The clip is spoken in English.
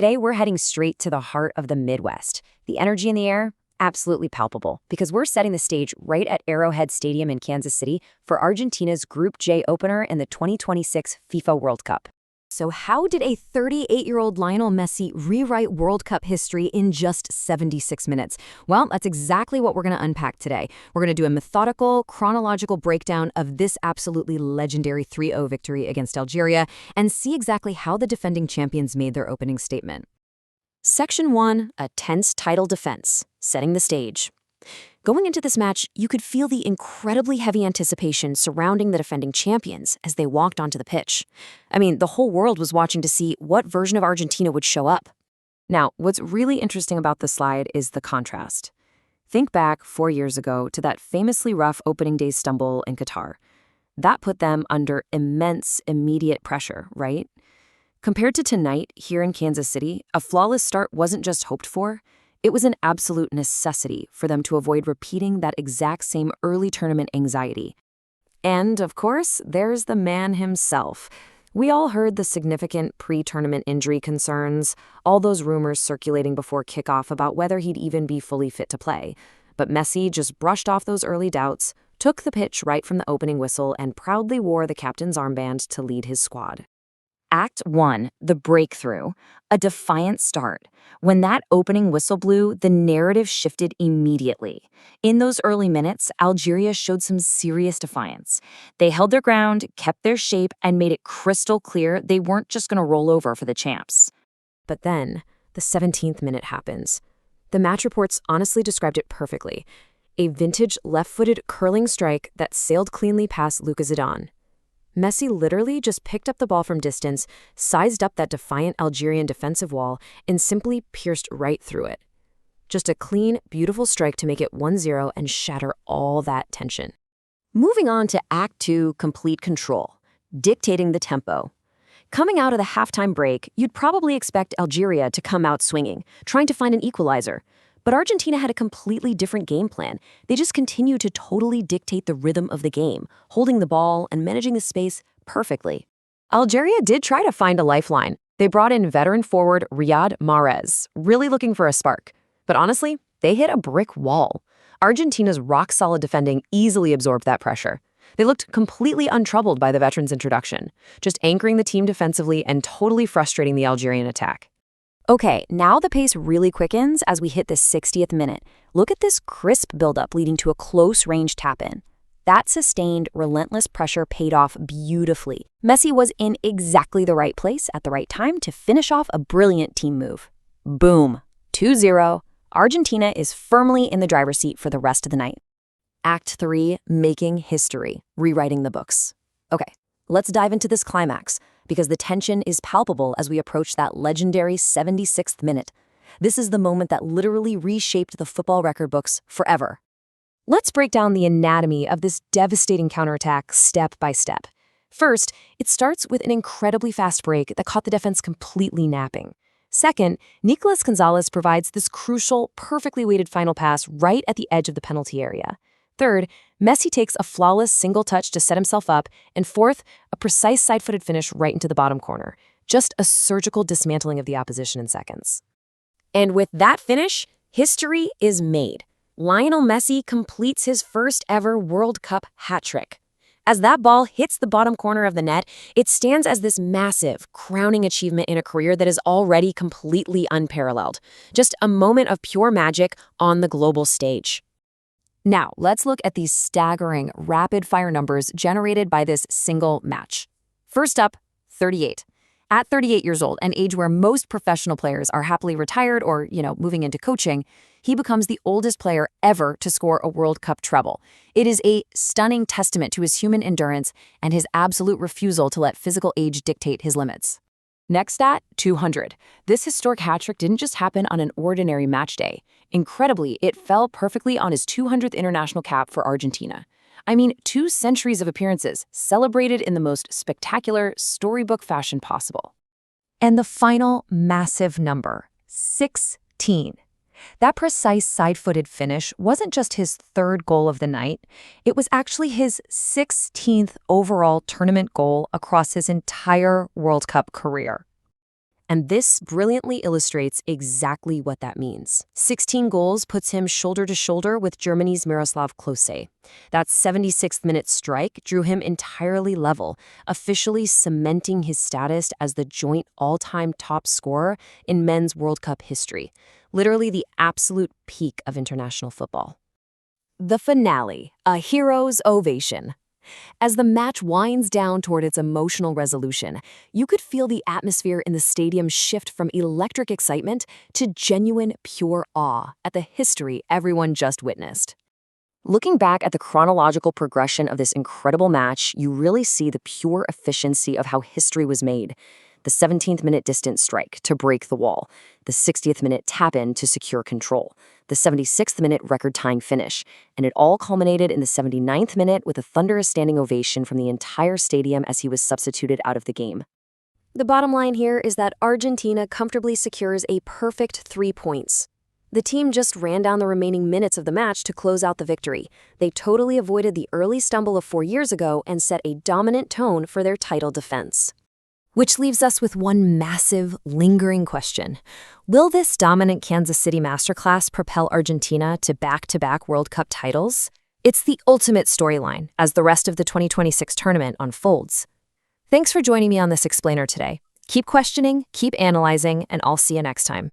Today, we're heading straight to the heart of the Midwest. The energy in the air, absolutely palpable, because we're setting the stage right at Arrowhead Stadium in Kansas City for Argentina's Group J opener in the 2026 FIFA World Cup. So how did a 38-year-old Lionel Messi rewrite World Cup history in just 76 minutes? Well, that's exactly what we're going to unpack today. We're going to do a methodical, chronological breakdown of this absolutely legendary 3-0 victory against Algeria and see exactly how the defending champions made their opening statement. Section 1, a tense title defense, setting the stage. Going into this match, you could feel the incredibly heavy anticipation surrounding the defending champions as they walked onto the pitch. I mean, the whole world was watching to see what version of Argentina would show up. Now, what's really interesting about this slide is the contrast. Think back 4 years ago to that famously rough opening day stumble in Qatar. That put them under immense, immediate pressure, right? Compared to tonight, here in Kansas City, a flawless start wasn't just hoped for. It was an absolute necessity for them to avoid repeating that exact same early tournament anxiety. And, of course, there's the man himself. We all heard the significant pre-tournament injury concerns, all those rumors circulating before kickoff about whether he'd even be fully fit to play. But Messi just brushed off those early doubts, took the pitch right from the opening whistle, and proudly wore the captain's armband to lead his squad. Act 1, the breakthrough, a defiant start. When that opening whistle blew, the narrative shifted immediately. In those early minutes, Algeria showed some serious defiance. They held their ground, kept their shape, and made it crystal clear they weren't just going to roll over for the champs. But then, the 17th minute happens. The match reports honestly described it perfectly. A vintage left-footed curling strike that sailed cleanly past Luca Zidane. Messi literally just picked up the ball from distance, sized up that defiant Algerian defensive wall, and simply pierced right through it. Just a clean, beautiful strike to make it 1-0 and shatter all that tension. Moving on to Act 2, complete control, dictating the tempo. Coming out of the halftime break, you'd probably expect Algeria to come out swinging, trying to find an equalizer. But Argentina had a completely different game plan. They just continued to totally dictate the rhythm of the game, holding the ball and managing the space perfectly. Algeria did try to find a lifeline. They brought in veteran forward Riyad Mahrez, really looking for a spark. But honestly, they hit a brick wall. Argentina's rock-solid defending easily absorbed that pressure. They looked completely untroubled by the veterans' introduction, just anchoring the team defensively and totally frustrating the Algerian attack. Okay, now the pace really quickens as we hit the 60th minute. Look at this crisp buildup leading to a close-range tap-in. That sustained, relentless pressure paid off beautifully. Messi was in exactly the right place at the right time to finish off a brilliant team move. Boom. 2-0. Argentina is firmly in the driver's seat for the rest of the night. Act 3, making history, rewriting the books. Okay, let's dive into this climax, because the tension is palpable as we approach that legendary 76th minute. This is the moment that literally reshaped the football record books forever. Let's break down the anatomy of this devastating counterattack step by step. First, it starts with an incredibly fast break that caught the defense completely napping. Second, Nicolás González provides this crucial, perfectly weighted final pass right at the edge of the penalty area. Third, Messi takes a flawless single touch to set himself up. And fourth, a precise side-footed finish right into the bottom corner. Just a surgical dismantling of the opposition in seconds. And with that finish, history is made. Lionel Messi completes his first ever World Cup hat trick. As that ball hits the bottom corner of the net, it stands as this massive, crowning achievement in a career that is already completely unparalleled. Just a moment of pure magic on the global stage. Now, let's look at these staggering, rapid-fire numbers generated by this single match. First up, 38. At 38 years old, an age where most professional players are happily retired or, moving into coaching, he becomes the oldest player ever to score a World Cup treble. It is a stunning testament to his human endurance and his absolute refusal to let physical age dictate his limits. Next stat, 200. This historic hat-trick didn't just happen on an ordinary match day. Incredibly, it fell perfectly on his 200th international cap for Argentina. I mean, 2 centuries of appearances, celebrated in the most spectacular, storybook fashion possible. And the final massive number, 16. That precise side-footed finish wasn't just his 3rd goal of the night. It was actually his 16th overall tournament goal across his entire World Cup career. And this brilliantly illustrates exactly what that means. 16 goals puts him shoulder to shoulder with Germany's Miroslav Klose. That 76th minute strike drew him entirely level, officially cementing his status as the joint all-time top scorer in men's World Cup history. Literally the absolute peak of international football. The finale, a hero's ovation. As the match winds down toward its emotional resolution, you could feel the atmosphere in the stadium shift from electric excitement to genuine, pure awe at the history everyone just witnessed. Looking back at the chronological progression of this incredible match, you really see the pure efficiency of how history was made. The 17th minute distance strike to break the wall, the 60th minute tap-in to secure control, the 76th minute record-tying finish, and it all culminated in the 79th minute with a thunderous standing ovation from the entire stadium as he was substituted out of the game. The bottom line here is that Argentina comfortably secures a perfect 3 points. The team just ran down the remaining minutes of the match to close out the victory. They totally avoided the early stumble of 4 years ago and set a dominant tone for their title defense. Which leaves us with one massive, lingering question. Will this dominant Kansas City masterclass propel Argentina to back-to-back World Cup titles? It's the ultimate storyline as the rest of the 2026 tournament unfolds. Thanks for joining me on this explainer today. Keep questioning, keep analyzing, and I'll see you next time.